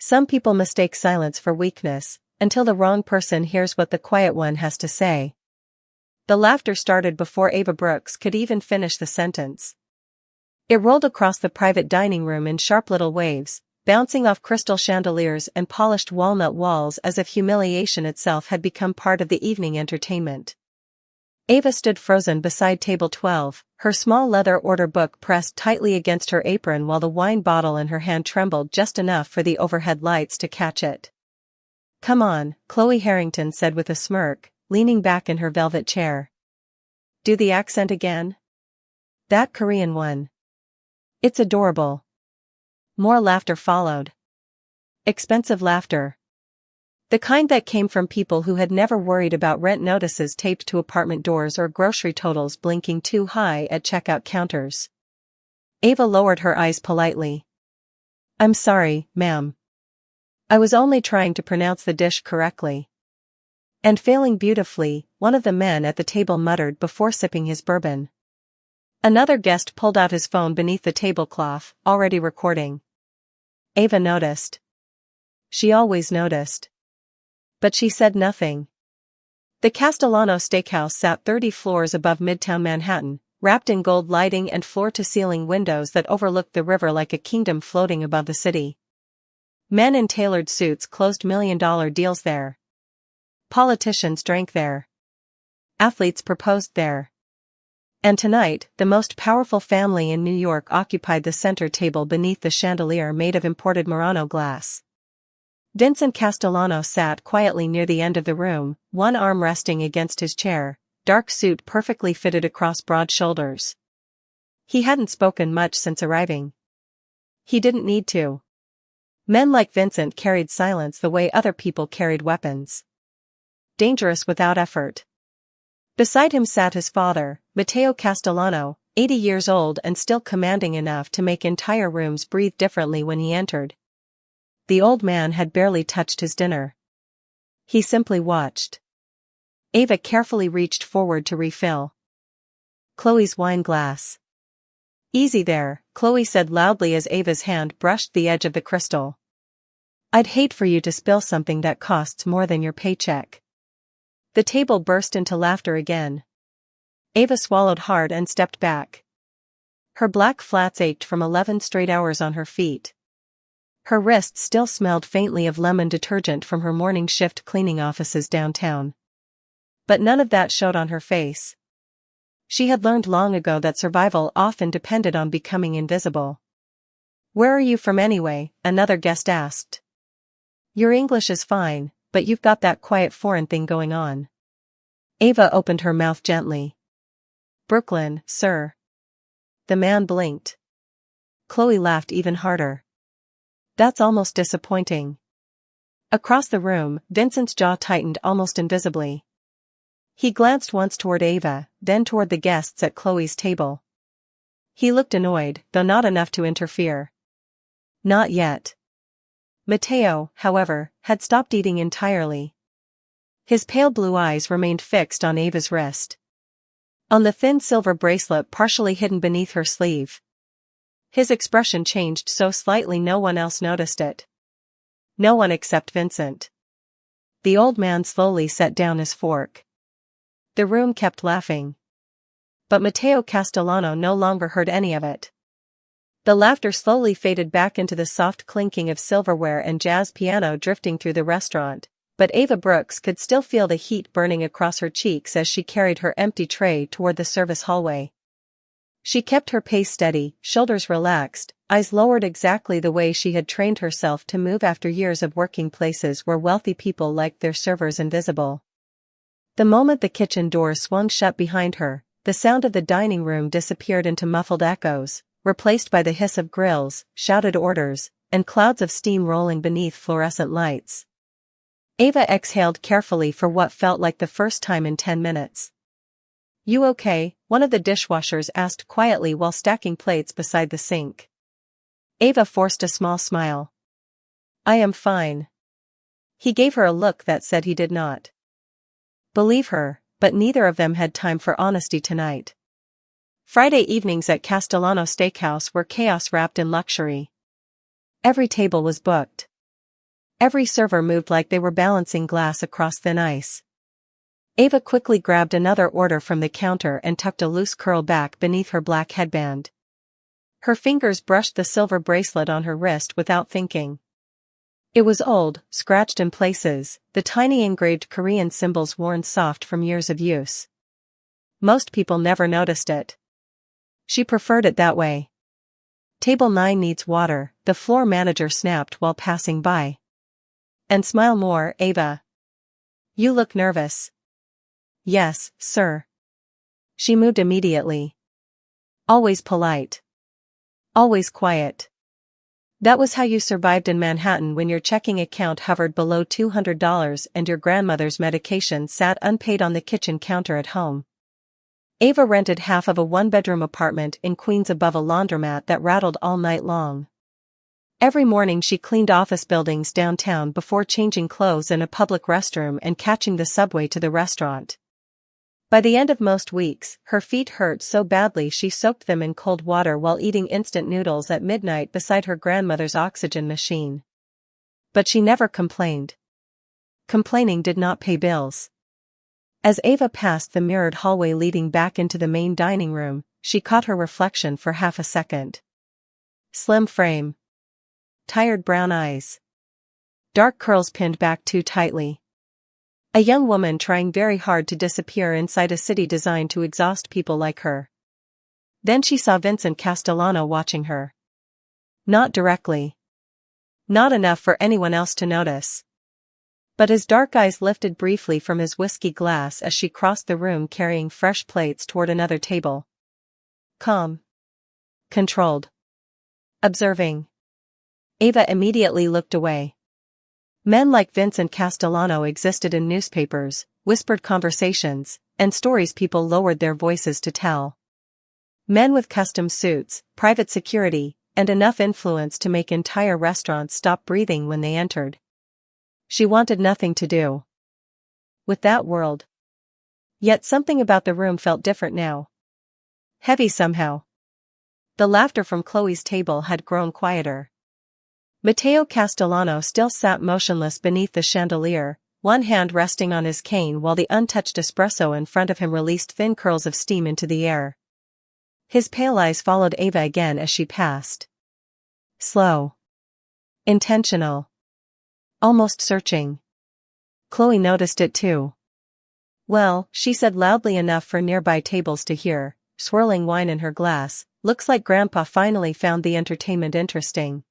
Some people mistake silence for weakness, until the wrong person hears what the quiet one has to say. The laughter started before Ava Brooks could even finish the sentence. It rolled across the private dining room in sharp little waves, bouncing off crystal chandeliers and polished walnut walls as if humiliation itself had become part of the evening entertainment. Ava stood frozen beside table 12, her small leather order book pressed tightly against her apron while the wine bottle in her hand trembled just enough for the overhead lights to catch it. "Come on," Chloe Harrington said with a smirk, leaning back in her velvet chair. "Do the accent again? That Korean one. It's adorable." More laughter followed. Expensive laughter. The kind that came from people who had never worried about rent notices taped to apartment doors or grocery totals blinking too high at checkout counters. Ava lowered her eyes politely. "I'm sorry, ma'am. I was only trying to pronounce the dish correctly." And failing beautifully, one of the men at the table muttered before sipping his bourbon. Another guest pulled out his phone beneath the tablecloth, already recording. Ava noticed. She always noticed. But she said nothing. The Castellano Steakhouse sat 30 floors above Midtown Manhattan, wrapped in gold lighting and floor-to-ceiling windows that overlooked the river like a kingdom floating above the city. Men in tailored suits closed million-dollar deals there. Politicians drank there. Athletes proposed there. And tonight, the most powerful family in New York occupied the center table beneath the chandelier made of imported Murano glass. Vincent Castellano sat quietly near the end of the room, one arm resting against his chair, dark suit perfectly fitted across broad shoulders. He hadn't spoken much since arriving. He didn't need to. Men like Vincent carried silence the way other people carried weapons. Dangerous without effort. Beside him sat his father, Matteo Castellano, 80 years old and still commanding enough to make entire rooms breathe differently when he entered. The old man had barely touched his dinner. He simply watched. Ava carefully reached forward to refill Chloe's wine glass. "Easy there," Chloe said loudly as Ava's hand brushed the edge of the crystal. "I'd hate for you to spill something that costs more than your paycheck." The table burst into laughter again. Ava swallowed hard and stepped back. Her black flats ached from 11 straight hours on her feet. Her wrists still smelled faintly of lemon detergent from her morning shift cleaning offices downtown. But none of that showed on her face. She had learned long ago that survival often depended on becoming invisible. "Where are you from anyway?" another guest asked. "Your English is fine, but you've got that quiet foreign thing going on." Ava opened her mouth gently. "Brooklyn, sir." The man blinked. Chloe laughed even harder. "That's almost disappointing." Across the room, Vincent's jaw tightened almost invisibly. He glanced once toward Ava, then toward the guests at Chloe's table. He looked annoyed, though not enough to interfere. Not yet. Matteo, however, had stopped eating entirely. His pale blue eyes remained fixed on Ava's wrist. On the thin silver bracelet partially hidden beneath her sleeve. His expression changed so slightly no one else noticed it. No one except Vincent. The old man slowly set down his fork. The room kept laughing. But Matteo Castellano no longer heard any of it. The laughter slowly faded back into the soft clinking of silverware and jazz piano drifting through the restaurant, but Ava Brooks could still feel the heat burning across her cheeks as she carried her empty tray toward the service hallway. She kept her pace steady, shoulders relaxed, eyes lowered exactly the way she had trained herself to move after years of working places where wealthy people liked their servers invisible. The moment the kitchen door swung shut behind her, the sound of the dining room disappeared into muffled echoes, replaced by the hiss of grills, shouted orders, and clouds of steam rolling beneath fluorescent lights. Ava exhaled carefully for what felt like the first time in 10 minutes. "You okay?" one of the dishwashers asked quietly while stacking plates beside the sink. Ava forced a small smile. "I am fine." He gave her a look that said he did not believe her, but neither of them had time for honesty tonight. Friday evenings at Castellano Steakhouse were chaos wrapped in luxury. Every table was booked. Every server moved like they were balancing glass across thin ice. Ava quickly grabbed another order from the counter and tucked a loose curl back beneath her black headband. Her fingers brushed the silver bracelet on her wrist without thinking. It was old, scratched in places, the tiny engraved Korean symbols worn soft from years of use. Most people never noticed it. She preferred it that way. Table 9 needs water, the floor manager snapped while passing by. And smile more, Ava. You look nervous. Yes, sir. She moved immediately. Always polite. Always quiet. That was how you survived in Manhattan when your checking account hovered below $200 and your grandmother's medication sat unpaid on the kitchen counter at home. Ava rented half of a one-bedroom apartment in Queens above a laundromat that rattled all night long. Every morning she cleaned office buildings downtown before changing clothes in a public restroom and catching the subway to the restaurant. By the end of most weeks, her feet hurt so badly she soaked them in cold water while eating instant noodles at midnight beside her grandmother's oxygen machine. But she never complained. Complaining did not pay bills. As Ava passed the mirrored hallway leading back into the main dining room, she caught her reflection for half a second. Slim frame. Tired brown eyes. Dark curls pinned back too tightly. A young woman trying very hard to disappear inside a city designed to exhaust people like her. Then she saw Vincent Castellano watching her. Not directly. Not enough for anyone else to notice. But his dark eyes lifted briefly from his whiskey glass as she crossed the room carrying fresh plates toward another table. Calm. Controlled. Observing. Ava immediately looked away. Men like Vincent Castellano existed in newspapers, whispered conversations, and stories people lowered their voices to tell. Men with custom suits, private security, and enough influence to make entire restaurants stop breathing when they entered. She wanted nothing to do with that world. Yet something about the room felt different now. Heavy somehow. The laughter from Chloe's table had grown quieter. Matteo Castellano still sat motionless beneath the chandelier, one hand resting on his cane while the untouched espresso in front of him released thin curls of steam into the air. His pale eyes followed Ava again as she passed. Slow. Intentional. Almost searching. Chloe noticed it too. Well, she said loudly enough for nearby tables to hear, swirling wine in her glass, looks like Grandpa finally found the entertainment interesting.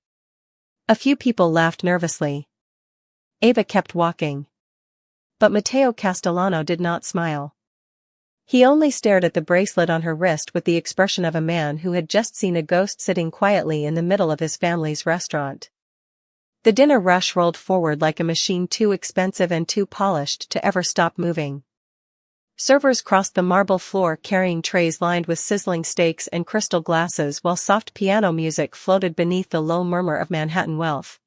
A few people laughed nervously. Ava kept walking. But Matteo Castellano did not smile. He only stared at the bracelet on her wrist with the expression of a man who had just seen a ghost sitting quietly in the middle of his family's restaurant. The dinner rush rolled forward like a machine too expensive and too polished to ever stop moving. Servers crossed the marble floor carrying trays lined with sizzling steaks and crystal glasses while soft piano music floated beneath the low murmur of Manhattan wealth.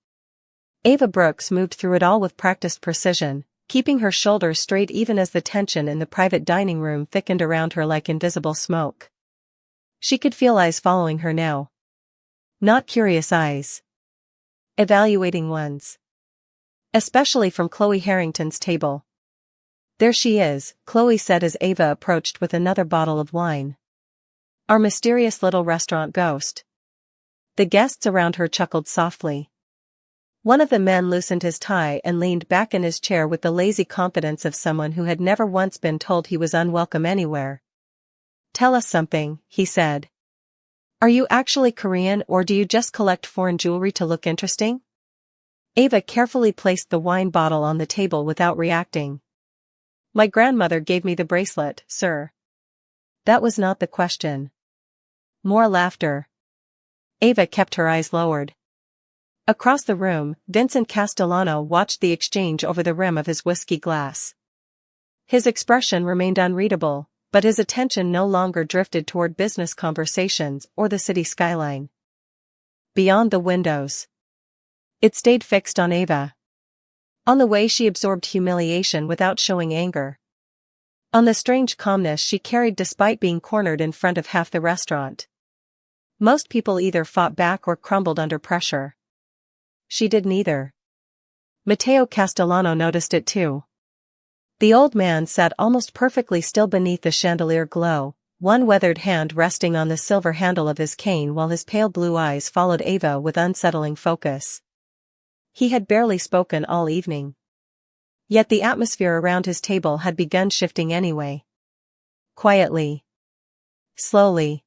Ava Brooks moved through it all with practiced precision, keeping her shoulders straight even as the tension in the private dining room thickened around her like invisible smoke. She could feel eyes following her now. Not curious eyes. Evaluating ones. Especially from Chloe Harrington's table. There she is, Chloe said as Ava approached with another bottle of wine. Our mysterious little restaurant ghost. The guests around her chuckled softly. One of the men loosened his tie and leaned back in his chair with the lazy confidence of someone who had never once been told he was unwelcome anywhere. Tell us something, he said. Are you actually Korean or do you just collect foreign jewelry to look interesting? Ava carefully placed the wine bottle on the table without reacting. My grandmother gave me the bracelet, sir. That was not the question. More laughter. Ava kept her eyes lowered. Across the room, Vincent Castellano watched the exchange over the rim of his whiskey glass. His expression remained unreadable, but his attention no longer drifted toward business conversations or the city skyline. Beyond the windows. It stayed fixed on Ava. On the way she absorbed humiliation without showing anger. On the strange calmness she carried despite being cornered in front of half the restaurant. Most people either fought back or crumbled under pressure. She did neither. Matteo Castellano noticed it too. The old man sat almost perfectly still beneath the chandelier glow, one weathered hand resting on the silver handle of his cane while his pale blue eyes followed Ava with unsettling focus. He had barely spoken all evening. Yet the atmosphere around his table had begun shifting anyway. Quietly. Slowly.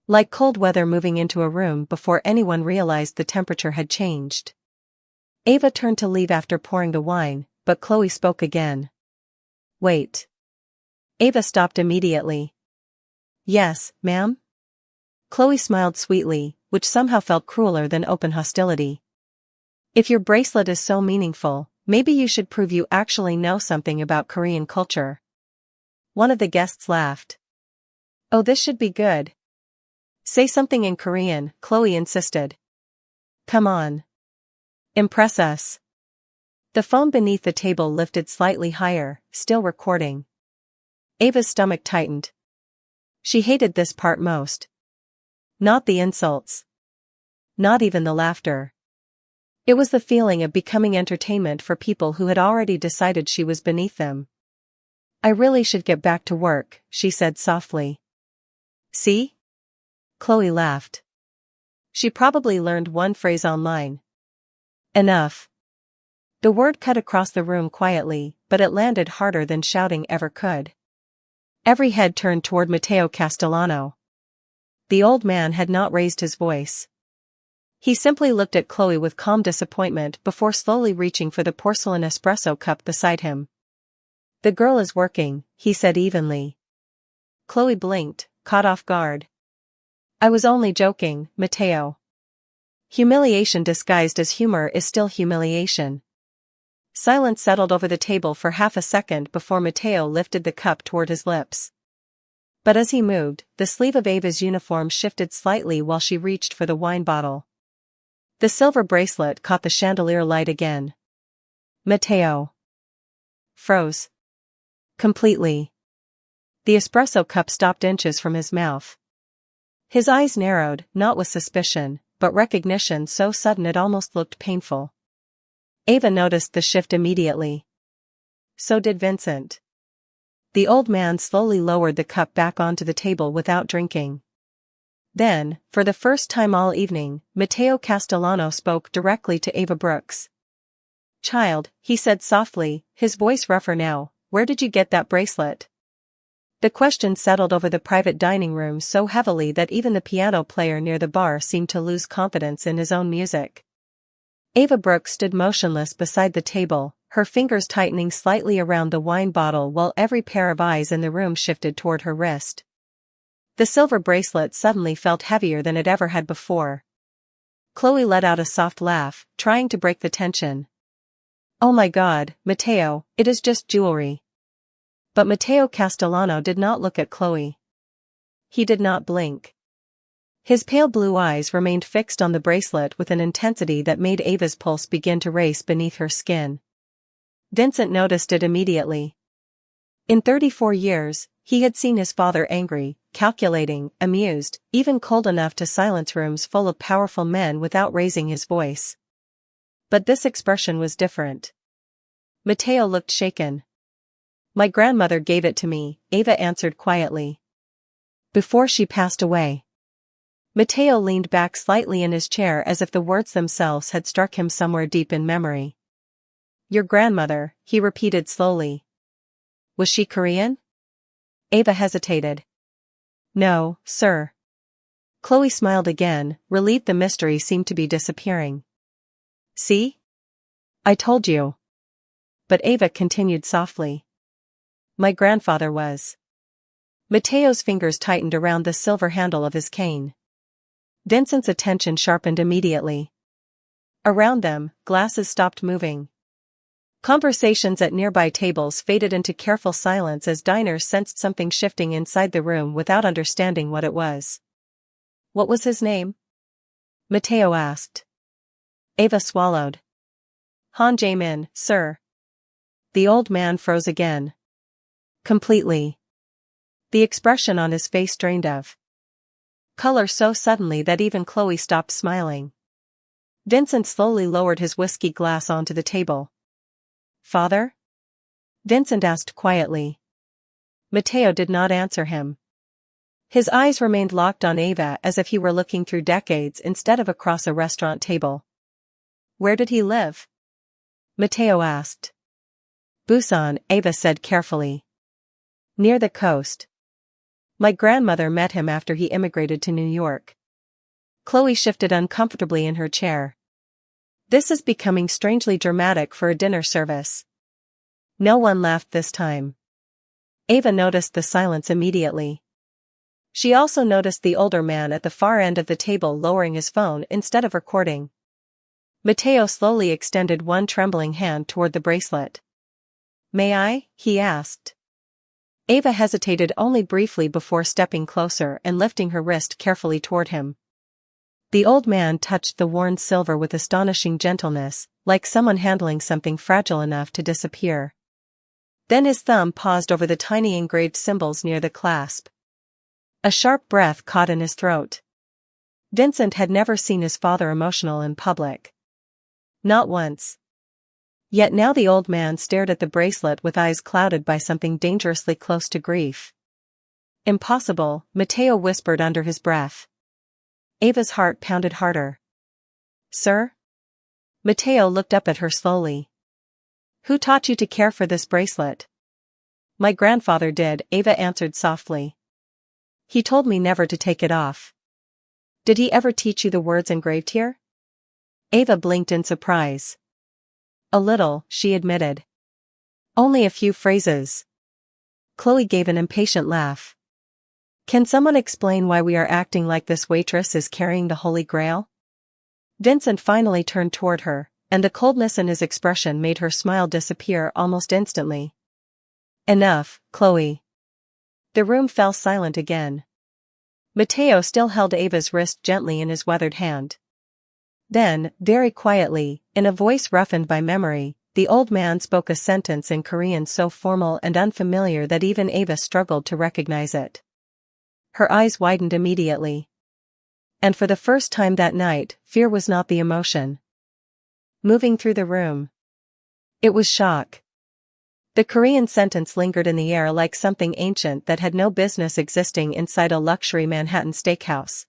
Like cold weather moving into a room before anyone realized the temperature had changed. Ava turned to leave after pouring the wine, but Chloe spoke again. Wait. Ava stopped immediately. Yes, ma'am? Chloe smiled sweetly, which somehow felt crueler than open hostility. If your bracelet is so meaningful, maybe you should prove you actually know something about Korean culture. One of the guests laughed. Oh, this should be good. Say something in Korean, Chloe insisted. Come on. Impress us. The phone beneath the table lifted slightly higher, still recording. Ava's stomach tightened. She hated this part most. Not the insults. Not even the laughter. It was the feeling of becoming entertainment for people who had already decided she was beneath them. I really should get back to work, she said softly. See? Chloe laughed. She probably learned one phrase online. Enough. The word cut across the room quietly, but it landed harder than shouting ever could. Every head turned toward Matteo Castellano. The old man had not raised his voice. He simply looked at Chloe with calm disappointment before slowly reaching for the porcelain espresso cup beside him. The girl is working, he said evenly. Chloe blinked, caught off guard. I was only joking, Matteo. Humiliation disguised as humor is still humiliation. Silence settled over the table for half a second before Matteo lifted the cup toward his lips. But as he moved, the sleeve of Ava's uniform shifted slightly while she reached for the wine bottle. The silver bracelet caught the chandelier light again. Matteo froze. Completely. The espresso cup stopped inches from his mouth. His eyes narrowed, not with suspicion, but recognition so sudden it almost looked painful. Ava noticed the shift immediately. So did Vincent. The old man slowly lowered the cup back onto the table without drinking. Then, for the first time all evening, Matteo Castellano spoke directly to Ava Brooks. Child, he said softly, his voice rougher now, where did you get that bracelet? The question settled over the private dining room so heavily that even the piano player near the bar seemed to lose confidence in his own music. Ava Brooks stood motionless beside the table, her fingers tightening slightly around the wine bottle while every pair of eyes in the room shifted toward her wrist. The silver bracelet suddenly felt heavier than it ever had before. Chloe let out a soft laugh, trying to break the tension. Oh my God, Matteo, it is just jewelry. But Matteo Castellano did not look at Chloe. He did not blink. His pale blue eyes remained fixed on the bracelet with an intensity that made Ava's pulse begin to race beneath her skin. Vincent noticed it immediately. In 34 years, he had seen his father angry, calculating, amused, even cold enough to silence rooms full of powerful men without raising his voice. But this expression was different. Matteo looked shaken. My grandmother gave it to me, Ava answered quietly. Before she passed away. Matteo leaned back slightly in his chair as if the words themselves had struck him somewhere deep in memory. Your grandmother, he repeated slowly. Was she Korean? Ava hesitated. No, sir. Chloe smiled again, relieved the mystery seemed to be disappearing. See? I told you. But Ava continued softly. My grandfather was. Matteo's fingers tightened around the silver handle of his cane. Vincent's attention sharpened immediately. Around them, glasses stopped moving. Conversations at nearby tables faded into careful silence as diners sensed something shifting inside the room without understanding what it was. What was his name? Matteo asked. Ava swallowed. Han Jae-min, sir. The old man froze again. Completely. The expression on his face drained of color so suddenly that even Chloe stopped smiling. Vincent slowly lowered his whiskey glass onto the table. "Father?" Vincent asked quietly. Matteo did not answer him. His eyes remained locked on Ava as if he were looking through decades instead of across a restaurant table. "Where did he live?" Matteo asked. "Busan," Ava said carefully. "Near the coast. My grandmother met him after he immigrated to New York." Chloe shifted uncomfortably in her chair. This is becoming strangely dramatic for a dinner service. No one laughed this time. Ava noticed the silence immediately. She also noticed the older man at the far end of the table lowering his phone instead of recording. Matteo slowly extended one trembling hand toward the bracelet. "May I?" he asked. Ava hesitated only briefly before stepping closer and lifting her wrist carefully toward him. The old man touched the worn silver with astonishing gentleness, like someone handling something fragile enough to disappear. Then his thumb paused over the tiny engraved symbols near the clasp. A sharp breath caught in his throat. Vincent had never seen his father emotional in public. Not once. Yet now the old man stared at the bracelet with eyes clouded by something dangerously close to grief. "Impossible," Matteo whispered under his breath. Ava's heart pounded harder. "Sir?" Matteo looked up at her slowly. "Who taught you to care for this bracelet?" "My grandfather did," Ava answered softly. "He told me never to take it off." "Did he ever teach you the words engraved here?" Ava blinked in surprise. "A little," she admitted. "Only a few phrases." Chloe gave an impatient laugh. "Can someone explain why we are acting like this waitress is carrying the Holy Grail?" Vincent finally turned toward her, and the coldness in his expression made her smile disappear almost instantly. "Enough, Chloe." The room fell silent again. Matteo still held Ava's wrist gently in his weathered hand. Then, very quietly, in a voice roughened by memory, the old man spoke a sentence in Korean so formal and unfamiliar that even Ava struggled to recognize it. Her eyes widened immediately. And for the first time that night, fear was not the emotion moving through the room. It was shock. The Korean sentence lingered in the air like something ancient that had no business existing inside a luxury Manhattan steakhouse.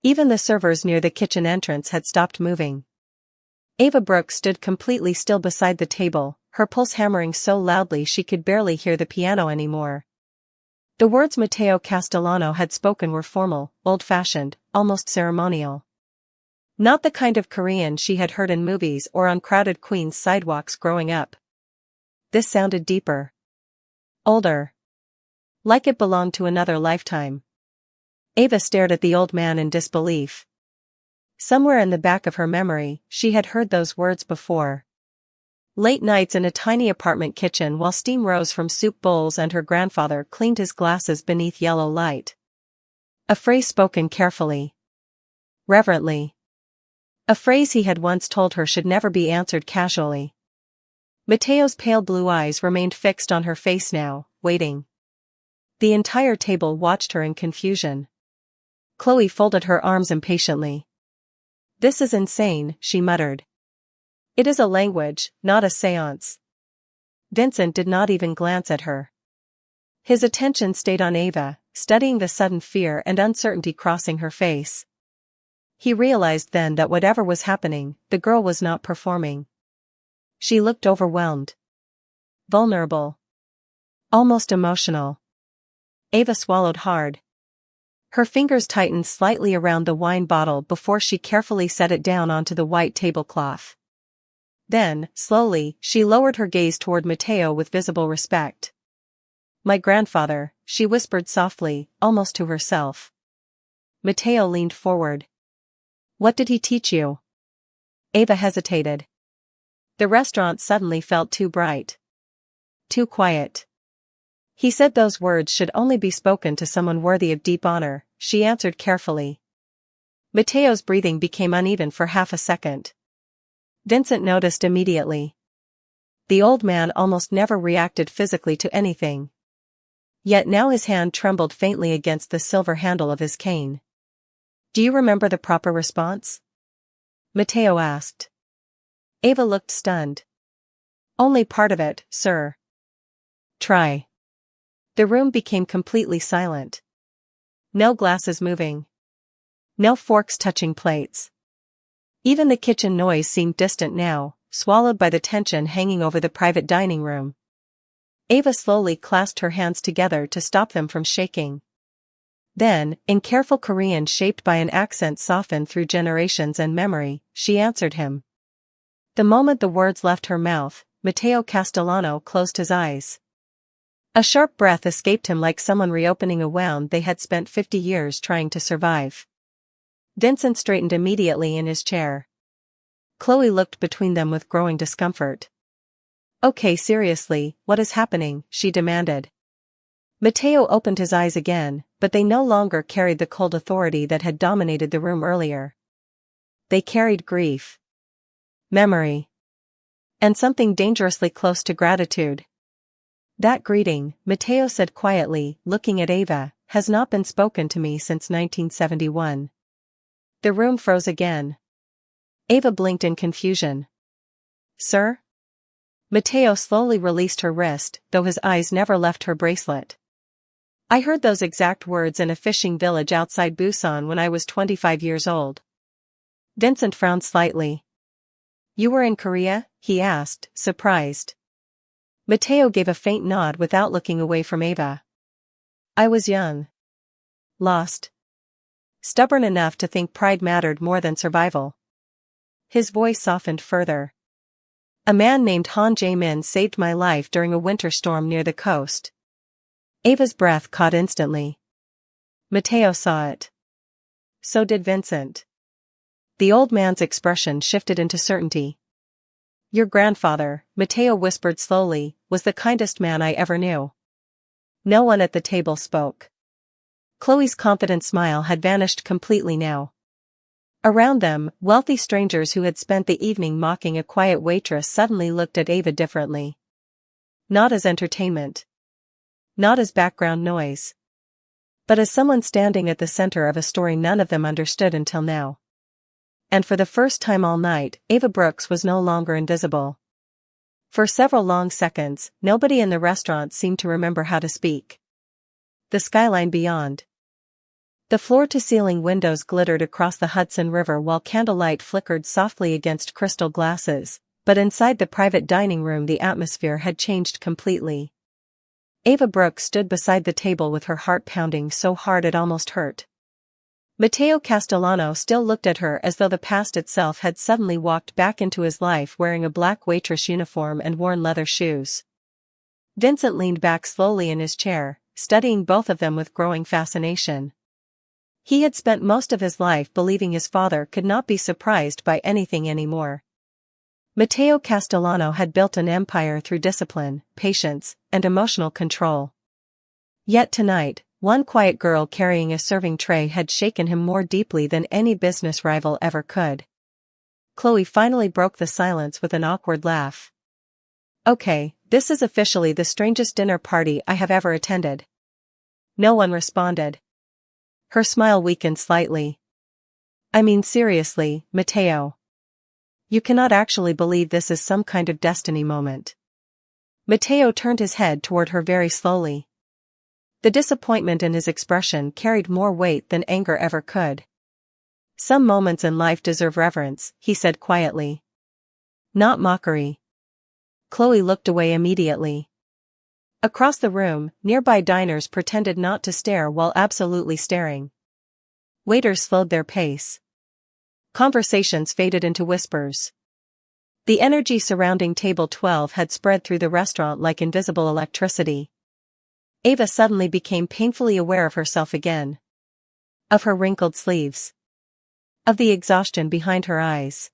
Even the servers near the kitchen entrance had stopped moving. Ava Brooks stood completely still beside the table, her pulse hammering so loudly she could barely hear the piano anymore. The words Matteo Castellano had spoken were formal, old-fashioned, almost ceremonial. Not the kind of Korean she had heard in movies or on crowded Queens sidewalks growing up. This sounded deeper. Older. Like it belonged to another lifetime. Ava stared at the old man in disbelief. Somewhere in the back of her memory, she had heard those words before. Late nights in a tiny apartment kitchen while steam rose from soup bowls and her grandfather cleaned his glasses beneath yellow light. A phrase spoken carefully. Reverently. A phrase he had once told her should never be answered casually. Matteo's pale blue eyes remained fixed on her face now, waiting. The entire table watched her in confusion. Chloe folded her arms impatiently. "This is insane," she muttered. "It is a language, not a seance." Vincent did not even glance at her. His attention stayed on Ava, studying the sudden fear and uncertainty crossing her face. He realized then that whatever was happening, the girl was not performing. She looked overwhelmed. Vulnerable. Almost emotional. Ava swallowed hard. Her fingers tightened slightly around the wine bottle before she carefully set it down onto the white tablecloth. Then, slowly, she lowered her gaze toward Matteo with visible respect. "My grandfather," she whispered softly, almost to herself. Matteo leaned forward. "What did he teach you?" Ava hesitated. The restaurant suddenly felt too bright. Too quiet. "He said those words should only be spoken to someone worthy of deep honor," she answered carefully. Matteo's breathing became uneven for half a second. Vincent noticed immediately. The old man almost never reacted physically to anything. Yet now his hand trembled faintly against the silver handle of his cane. "Do you remember the proper response?" Matteo asked. Ava looked stunned. Only part of it, sir. Try. The room became completely silent. No glasses moving. No forks touching plates. Even the kitchen noise seemed distant now, swallowed by the tension hanging over the private dining room. Ava slowly clasped her hands together to stop them from shaking. Then, in careful Korean shaped by an accent softened through generations and memory, she answered him. The moment the words left her mouth, Matteo Castellano closed his eyes. A sharp breath escaped him like someone reopening a wound they had spent 50 years trying to survive. Vincent straightened immediately in his chair. Chloe looked between them with growing discomfort. Okay, seriously, what is happening? She demanded. Matteo opened his eyes again, but they no longer carried the cold authority that had dominated the room earlier. They carried grief, memory, and something dangerously close to gratitude. That greeting, Matteo said quietly, looking at Ava, has not been spoken to me since 1971. The room froze again. Ava blinked in confusion. Sir? Matteo slowly released her wrist, though his eyes never left her bracelet. I heard those exact words in a fishing village outside Busan when I was 25 years old. Vincent frowned slightly. You were in Korea? He asked, surprised. Matteo gave a faint nod without looking away from Ava. I was young. Lost. Stubborn enough to think pride mattered more than survival. His voice softened further. A man named Han Jae-min saved my life during a winter storm near the coast. Ava's breath caught instantly. Matteo saw it. So did Vincent. The old man's expression shifted into certainty. Your grandfather, Matteo whispered slowly, was the kindest man I ever knew. No one at the table spoke. Chloe's confident smile had vanished completely now. Around them, wealthy strangers who had spent the evening mocking a quiet waitress suddenly looked at Ava differently. Not as entertainment. Not as background noise. But as someone standing at the center of a story none of them understood until now. And for the first time all night, Ava Brooks was no longer invisible. For several long seconds, nobody in the restaurant seemed to remember how to speak. The skyline beyond. The floor-to-ceiling windows glittered across the Hudson River while candlelight flickered softly against crystal glasses, but inside the private dining room the atmosphere had changed completely. Ava Brooks stood beside the table with her heart pounding so hard it almost hurt. Matteo Castellano still looked at her as though the past itself had suddenly walked back into his life wearing a black waitress uniform and worn leather shoes. Vincent leaned back slowly in his chair, studying both of them with growing fascination. He had spent most of his life believing his father could not be surprised by anything anymore. Matteo Castellano had built an empire through discipline, patience, and emotional control. Yet tonight, one quiet girl carrying a serving tray had shaken him more deeply than any business rival ever could. Chloe finally broke the silence with an awkward laugh. Okay, this is officially the strangest dinner party I have ever attended. No one responded. Her smile weakened slightly. I mean seriously, Matteo. You cannot actually believe this is some kind of destiny moment. Matteo turned his head toward her very slowly. The disappointment in his expression carried more weight than anger ever could. Some moments in life deserve reverence, he said quietly. Not mockery. Chloe looked away immediately. Across the room, nearby diners pretended not to stare while absolutely staring. Waiters slowed their pace. Conversations faded into whispers. The energy surrounding table 12 had spread through the restaurant like invisible electricity. Ava suddenly became painfully aware of herself again. Of her wrinkled sleeves. Of the exhaustion behind her eyes.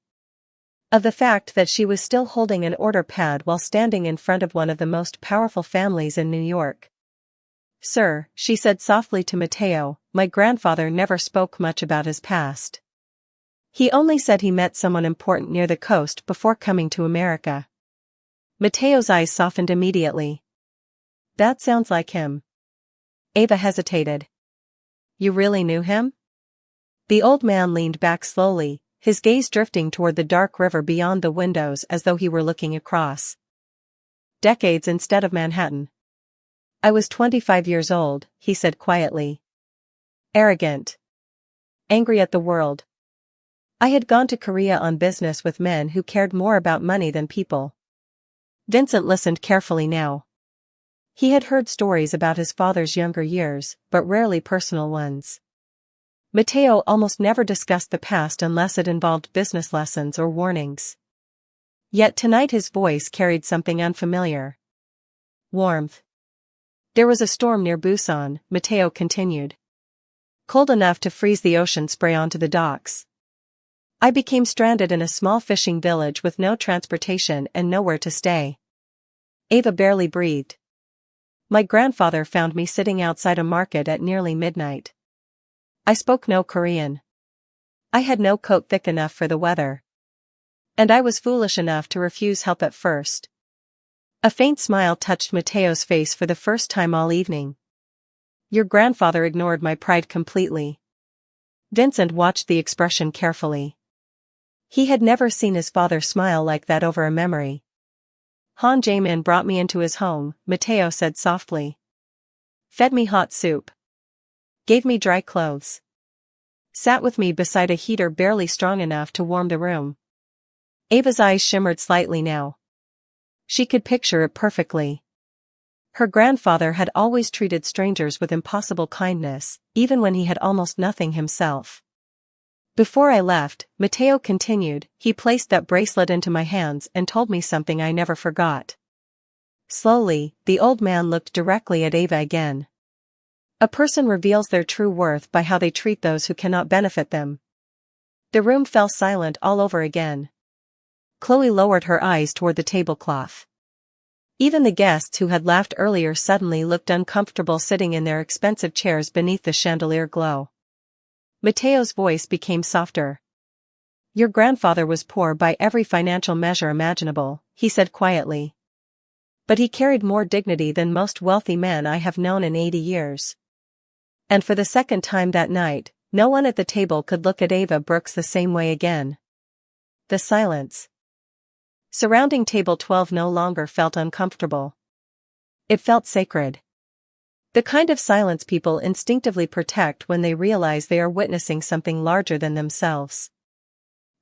Of the fact that she was still holding an order pad while standing in front of one of the most powerful families in New York. Sir, she said softly to Matteo, my grandfather never spoke much about his past. He only said he met someone important near the coast before coming to America. Matteo's eyes softened immediately. That sounds like him. Ava hesitated. You really knew him? The old man leaned back slowly, his gaze drifting toward the dark river beyond the windows as though he were looking across decades instead of Manhattan. I was 25 years old, he said quietly. Arrogant. Angry at the world. I had gone to Korea on business with men who cared more about money than people. Vincent listened carefully now. He had heard stories about his father's younger years, but rarely personal ones. Mateo almost never discussed the past unless it involved business lessons or warnings. Yet tonight his voice carried something unfamiliar. Warmth. There was a storm near Busan, Mateo continued. Cold enough to freeze the ocean spray onto the docks. I became stranded in a small fishing village with no transportation and nowhere to stay. Ava barely breathed. My grandfather found me sitting outside a market at nearly midnight. I spoke no Korean. I had no coat thick enough for the weather. And I was foolish enough to refuse help at first. A faint smile touched Mateo's face for the first time all evening. Your grandfather ignored my pride completely. Vincent watched the expression carefully. He had never seen his father smile like that over a memory. Han Jae-min brought me into his home, Mateo said softly. Fed me hot soup. Gave me dry clothes. Sat with me beside a heater barely strong enough to warm the room. Ava's eyes shimmered slightly now. She could picture it perfectly. Her grandfather had always treated strangers with impossible kindness, even when he had almost nothing himself. Before I left, Mateo continued, he placed that bracelet into my hands and told me something I never forgot. Slowly, the old man looked directly at Ava again. A person reveals their true worth by how they treat those who cannot benefit them. The room fell silent all over again. Chloe lowered her eyes toward the tablecloth. Even the guests who had laughed earlier suddenly looked uncomfortable sitting in their expensive chairs beneath the chandelier glow. Mateo's voice became softer. Your grandfather was poor by every financial measure imaginable, he said quietly. But he carried more dignity than most wealthy men I have known in 80 years. And for the second time that night, no one at the table could look at Ava Brooks the same way again. The silence surrounding table 12 no longer felt uncomfortable. It felt sacred. The kind of silence people instinctively protect when they realize they are witnessing something larger than themselves.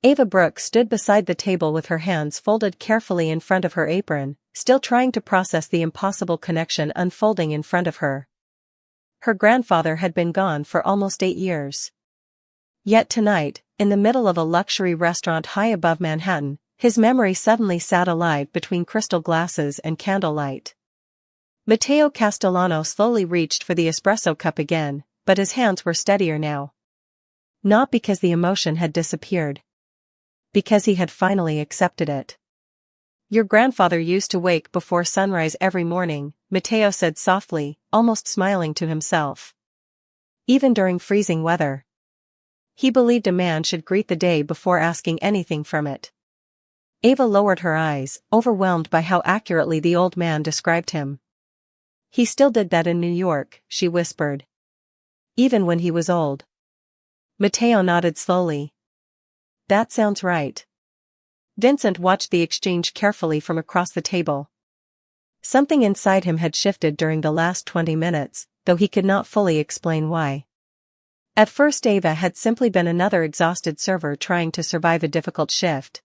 Ava Brooks stood beside the table with her hands folded carefully in front of her apron, still trying to process the impossible connection unfolding in front of her. Her grandfather had been gone for almost 8 years. Yet tonight, in the middle of a luxury restaurant high above Manhattan, his memory suddenly sat alive between crystal glasses and candlelight. Mateo Castellano slowly reached for the espresso cup again, but his hands were steadier now. Not because the emotion had disappeared. Because he had finally accepted it. Your grandfather used to wake before sunrise every morning, Mateo said softly, almost smiling to himself. Even during freezing weather. He believed a man should greet the day before asking anything from it. Ava lowered her eyes, overwhelmed by how accurately the old man described him. He still did that in New York, she whispered. Even when he was old. Mateo nodded slowly. That sounds right. Vincent watched the exchange carefully from across the table. Something inside him had shifted during the last 20 minutes, though he could not fully explain why. At first Ava had simply been another exhausted server trying to survive a difficult shift.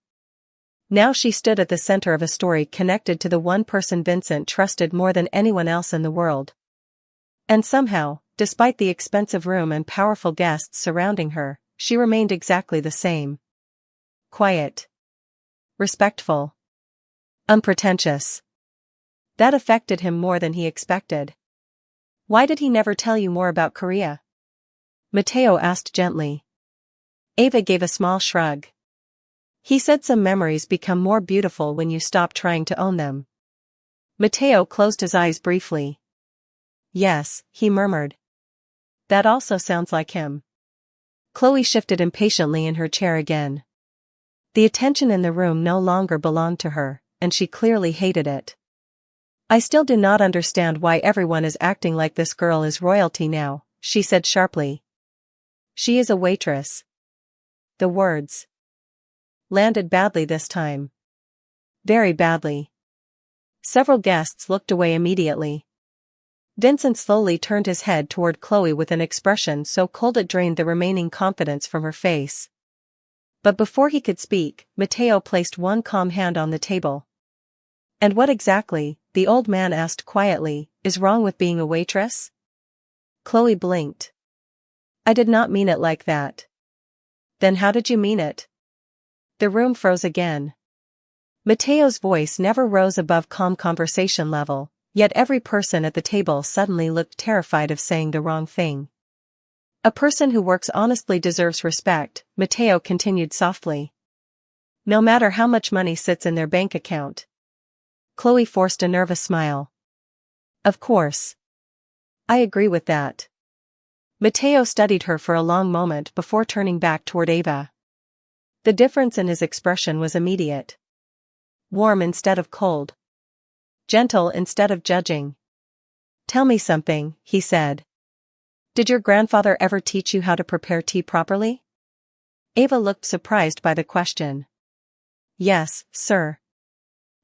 Now she stood at the center of a story connected to the one person Vincent trusted more than anyone else in the world. And somehow, despite the expensive room and powerful guests surrounding her, she remained exactly the same. Quiet. Respectful. Unpretentious. That affected him more than he expected. Why did he never tell you more about Korea? Mateo asked gently. Ava gave a small shrug. He said some memories become more beautiful when you stop trying to own them. Mateo closed his eyes briefly. Yes, he murmured. That also sounds like him. Chloe shifted impatiently in her chair again. The attention in the room no longer belonged to her, and she clearly hated it. I still do not understand why everyone is acting like this girl is royalty now, she said sharply. She is a waitress. The words. landed badly this time. Very badly. Several guests looked away immediately. Vincent slowly turned his head toward Chloe with an expression so cold it drained the remaining confidence from her face. But before he could speak, Matteo placed one calm hand on the table. "And what exactly," the old man asked quietly, "is wrong with being a waitress?" Chloe blinked. "I did not mean it like that." "Then how did you mean it?" The room froze again. Matteo's voice never rose above calm conversation level, yet every person at the table suddenly looked terrified of saying the wrong thing. "A person who works honestly deserves respect," Matteo continued softly. "No matter how much money sits in their bank account." Chloe forced a nervous smile. "Of course. I agree with that." Matteo studied her for a long moment before turning back toward Ava. The difference in his expression was immediate. Warm instead of cold. Gentle instead of judging. "Tell me something," he said. "Did your grandfather ever teach you how to prepare tea properly?" Ava looked surprised by the question. "Yes, sir."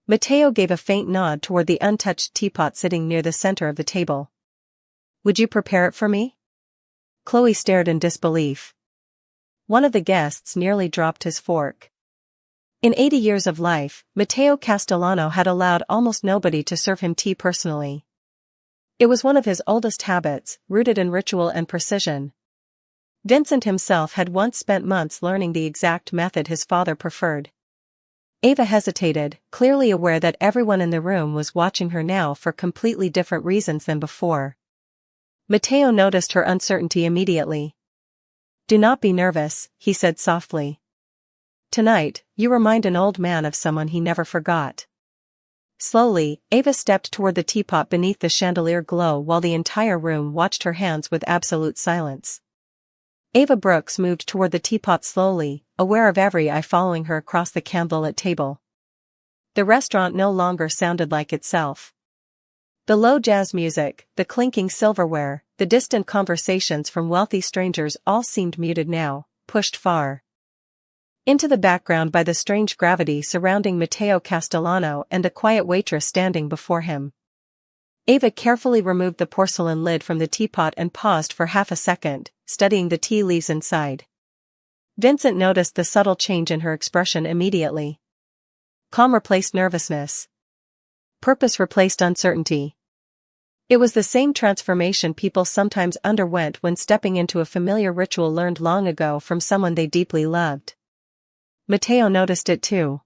Matteo gave a faint nod toward the untouched teapot sitting near the center of the table. "Would you prepare it for me?" Chloe stared in disbelief. One of the guests nearly dropped his fork. In 80 years of life, Matteo Castellano had allowed almost nobody to serve him tea personally. It was one of his oldest habits, rooted in ritual and precision. Vincent himself had once spent months learning the exact method his father preferred. Ava hesitated, clearly aware that everyone in the room was watching her now for completely different reasons than before. Matteo noticed her uncertainty immediately. "Do not be nervous," he said softly. "Tonight, you remind an old man of someone he never forgot." Slowly, Ava stepped toward the teapot beneath the chandelier glow while the entire room watched her hands with absolute silence. Ava Brooks moved toward the teapot slowly, aware of every eye following her across the candlelit table. The restaurant no longer sounded like itself. The low jazz music, the clinking silverware, the distant conversations from wealthy strangers all seemed muted now, pushed far into the background by the strange gravity surrounding Matteo Castellano and the quiet waitress standing before him. Ava carefully removed the porcelain lid from the teapot and paused for half a second, studying the tea leaves inside. Vincent noticed the subtle change in her expression immediately. Calm replaced nervousness. Purpose replaced uncertainty. It was the same transformation people sometimes underwent when stepping into a familiar ritual learned long ago from someone they deeply loved. Matteo noticed it too.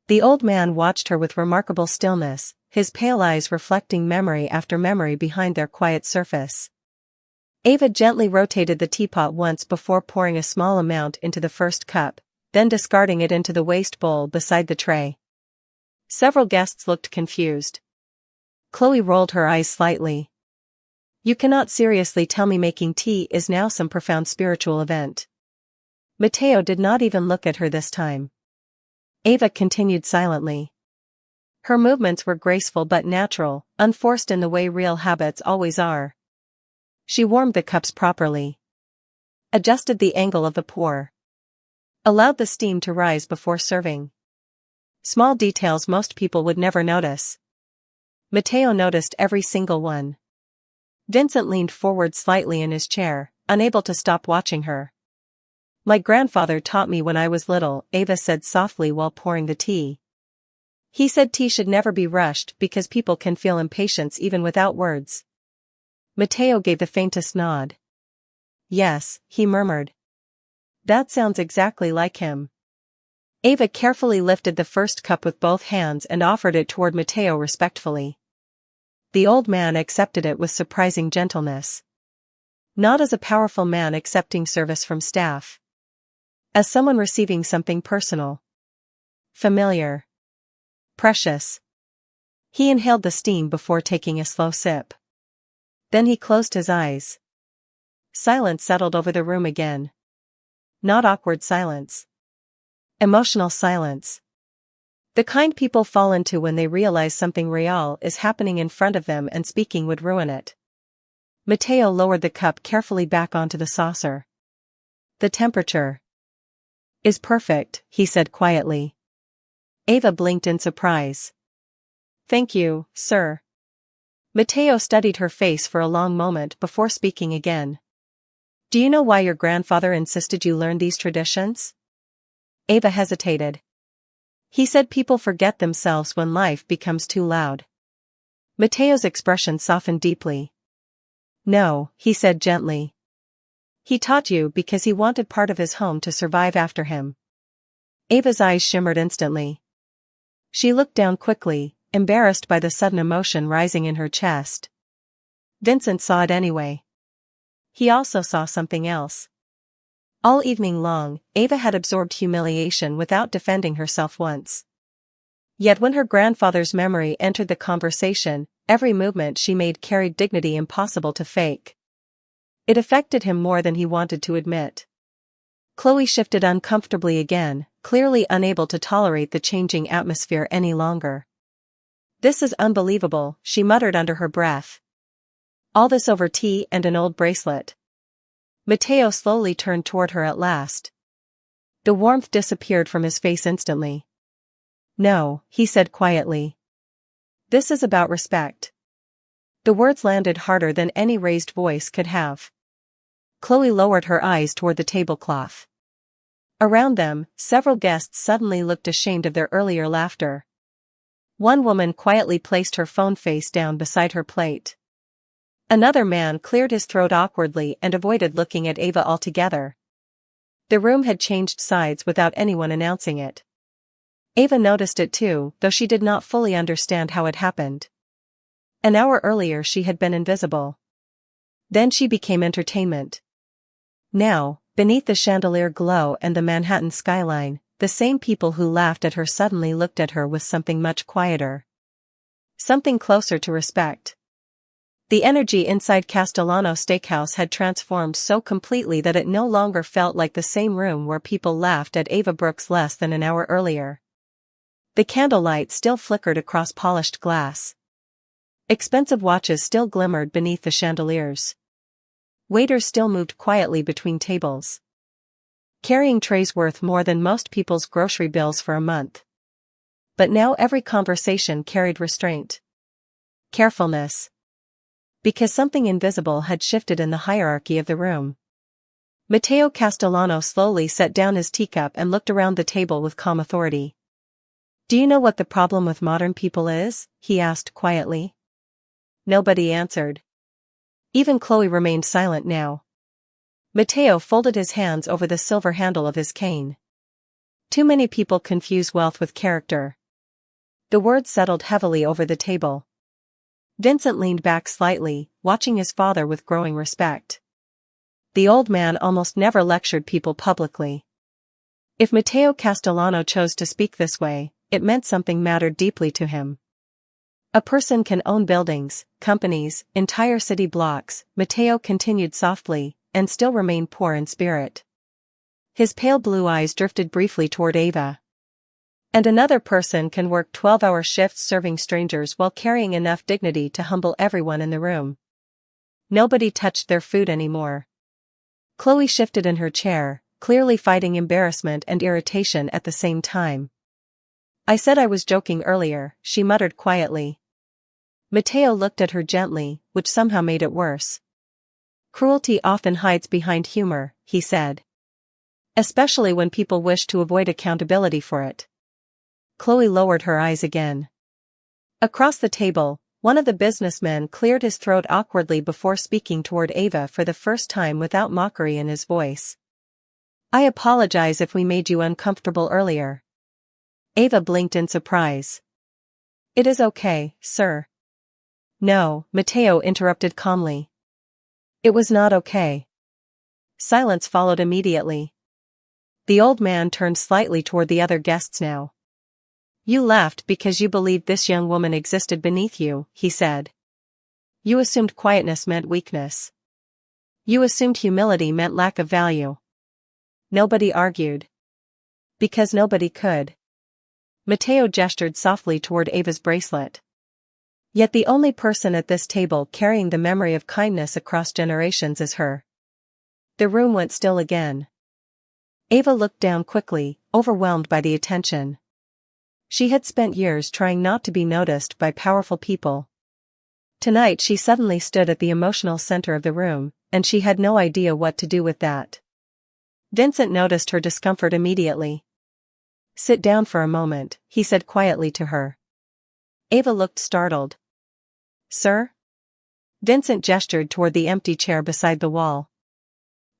The old man watched her with remarkable stillness, his pale eyes reflecting memory after memory behind their quiet surface. Ava gently rotated the teapot once before pouring a small amount into the first cup, then discarding it into the waste bowl beside the tray. Several guests looked confused. Chloe rolled her eyes slightly. "You cannot seriously tell me making tea is now some profound spiritual event." Matteo did not even look at her this time. Ava continued silently. Her movements were graceful but natural, unforced in the way real habits always are. She warmed the cups properly. Adjusted the angle of the pour. Allowed the steam to rise before serving. Small details most people would never notice. Matteo noticed every single one. Vincent leaned forward slightly in his chair, unable to stop watching her. "My grandfather taught me when I was little," Ava said softly while pouring the tea. "He said tea should never be rushed because people can feel impatience even without words." Matteo gave the faintest nod. "Yes," he murmured. "That sounds exactly like him." Ava carefully lifted the first cup with both hands and offered it toward Matteo respectfully. The old man accepted it with surprising gentleness. Not as a powerful man accepting service from staff. As someone receiving something personal. Familiar. Precious. He inhaled the steam before taking a slow sip. Then he closed his eyes. Silence settled over the room again. Not awkward silence. Emotional silence. The kind people fall into when they realize something real is happening in front of them and speaking would ruin it. Matteo lowered the cup carefully back onto the saucer. The temperature. Is perfect, he said quietly. Ava blinked in surprise. Thank you, sir. Mateo studied her face for a long moment before speaking again. Do you know why your grandfather insisted you learn these traditions? Ava hesitated. He said people forget themselves when life becomes too loud. Mateo's expression softened deeply. No, he said gently. He taught you because he wanted part of his home to survive after him. Ava's eyes shimmered instantly. She looked down quickly, embarrassed by the sudden emotion rising in her chest. Vincent saw it anyway. He also saw something else. All evening long, Ava had absorbed humiliation without defending herself once. Yet when her grandfather's memory entered the conversation, every movement she made carried dignity impossible to fake. It affected him more than he wanted to admit. Chloe shifted uncomfortably again, clearly unable to tolerate the changing atmosphere any longer. This is unbelievable, she muttered under her breath. All this over tea and an old bracelet. Mateo slowly turned toward her at last. The warmth disappeared from his face instantly. No, he said quietly. This is about respect. The words landed harder than any raised voice could have. Chloe lowered her eyes toward the tablecloth. Around them, several guests suddenly looked ashamed of their earlier laughter. One woman quietly placed her phone face down beside her plate. Another man cleared his throat awkwardly and avoided looking at Ava altogether. The room had changed sides without anyone announcing it. Ava noticed it too, though she did not fully understand how it happened. An hour earlier she had been invisible. Then she became entertainment. Now, beneath the chandelier glow and the Manhattan skyline, the same people who laughed at her suddenly looked at her with something much quieter. Something closer to respect. The energy inside Castellano Steakhouse had transformed so completely that it no longer felt like the same room where people laughed at Ava Brooks less than an hour earlier. The candlelight still flickered across polished glass. Expensive watches still glimmered beneath the chandeliers. Waiters still moved quietly between tables, carrying trays worth more than most people's grocery bills for a month. But now every conversation carried restraint. Carefulness. Because something invisible had shifted in the hierarchy of the room. Mateo Castellano slowly set down his teacup and looked around the table with calm authority. Do you know what the problem with modern people is? He asked quietly. Nobody answered. Even Chloe remained silent now. Mateo folded his hands over the silver handle of his cane. Too many people confuse wealth with character. The words settled heavily over the table. Vincent leaned back slightly, watching his father with growing respect. The old man almost never lectured people publicly. If Mateo Castellano chose to speak this way, it meant something mattered deeply to him. A person can own buildings, companies, entire city blocks, Mateo continued softly, and still remain poor in spirit. His pale blue eyes drifted briefly toward Ava. And another person can work 12-hour shifts serving strangers while carrying enough dignity to humble everyone in the room. Nobody touched their food anymore. Chloe shifted in her chair, clearly fighting embarrassment and irritation at the same time. I said I was joking earlier, she muttered quietly. Mateo looked at her gently, which somehow made it worse. Cruelty often hides behind humor, he said. Especially when people wish to avoid accountability for it. Chloe lowered her eyes again. Across the table, one of the businessmen cleared his throat awkwardly before speaking toward Ava for the first time without mockery in his voice. I apologize if we made you uncomfortable earlier. Ava blinked in surprise. It is okay, sir. No, Mateo interrupted calmly. It was not okay. Silence followed immediately. The old man turned slightly toward the other guests now. You laughed because you believed this young woman existed beneath you, he said. You assumed quietness meant weakness. You assumed humility meant lack of value. Nobody argued. Because nobody could. Mateo gestured softly toward Ava's bracelet. Yet the only person at this table carrying the memory of kindness across generations is her. The room went still again. Ava looked down quickly, overwhelmed by the attention. She had spent years trying not to be noticed by powerful people. Tonight she suddenly stood at the emotional center of the room, and she had no idea what to do with that. Vincent noticed her discomfort immediately. "Sit down for a moment," he said quietly to her. Ava looked startled. "Sir?" Vincent gestured toward the empty chair beside the wall.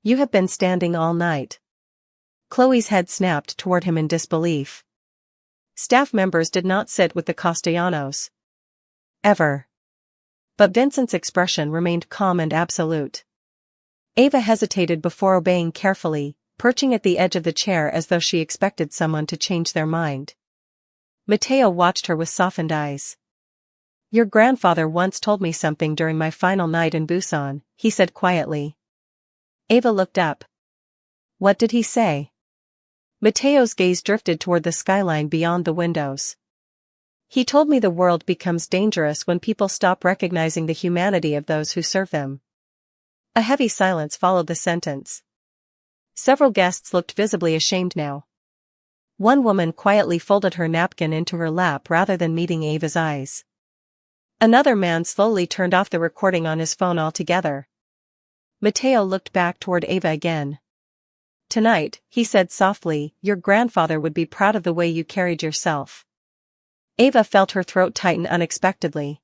"You have been standing all night." Chloe's head snapped toward him in disbelief. Staff members did not sit with the Castellanos. Ever. But Vincent's expression remained calm and absolute. Ava hesitated before obeying carefully, perching at the edge of the chair as though she expected someone to change their mind. Mateo watched her with softened eyes. "Your grandfather once told me something during my final night in Busan," he said quietly. Ava looked up. "What did he say?" Mateo's gaze drifted toward the skyline beyond the windows. "He told me the world becomes dangerous when people stop recognizing the humanity of those who serve them." A heavy silence followed the sentence. Several guests looked visibly ashamed now. One woman quietly folded her napkin into her lap rather than meeting Ava's eyes. Another man slowly turned off the recording on his phone altogether. Mateo looked back toward Ava again. "Tonight," he said softly, "your grandfather would be proud of the way you carried yourself." Ava felt her throat tighten unexpectedly.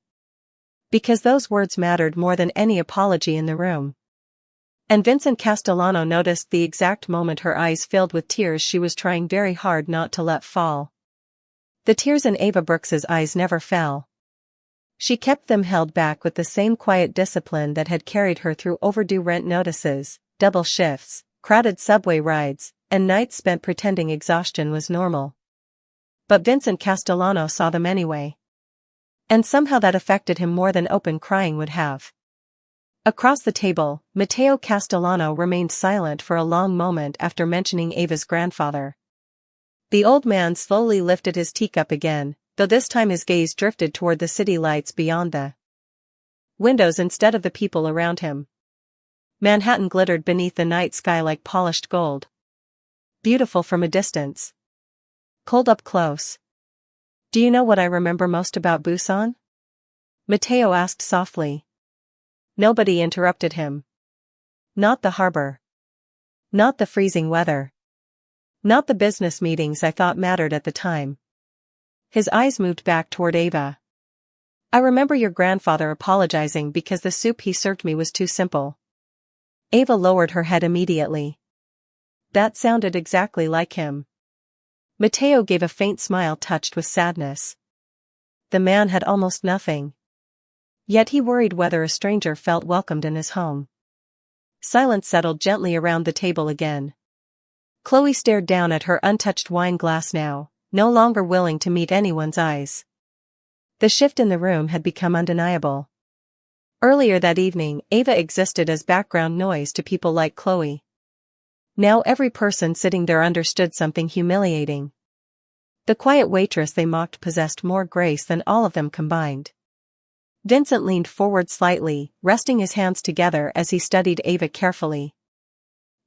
Because those words mattered more than any apology in the room. And Vincent Castellano noticed the exact moment her eyes filled with tears she was trying very hard not to let fall. The tears in Ava Brooks's eyes never fell. She kept them held back with the same quiet discipline that had carried her through overdue rent notices, double shifts, crowded subway rides, and nights spent pretending exhaustion was normal. But Vincent Castellano saw them anyway. And somehow that affected him more than open crying would have. Across the table, Mateo Castellano remained silent for a long moment after mentioning Ava's grandfather. The old man slowly lifted his teacup again, though this time his gaze drifted toward the city lights beyond the windows instead of the people around him. Manhattan glittered beneath the night sky like polished gold. Beautiful from a distance. Cold up close. "Do you know what I remember most about Busan?" Mateo asked softly. Nobody interrupted him. "Not the harbor. Not the freezing weather. Not the business meetings I thought mattered at the time." His eyes moved back toward Ava. "I remember your grandfather apologizing because the soup he served me was too simple." Ava lowered her head immediately. That sounded exactly like him. Mateo gave a faint smile touched with sadness. The man had almost nothing. Yet he worried whether a stranger felt welcomed in his home. Silence settled gently around the table again. Chloe stared down at her untouched wine glass now, no longer willing to meet anyone's eyes. The shift in the room had become undeniable. Earlier that evening, Ava existed as background noise to people like Chloe. Now every person sitting there understood something humiliating. The quiet waitress they mocked possessed more grace than all of them combined. Vincent leaned forward slightly, resting his hands together as he studied Ava carefully.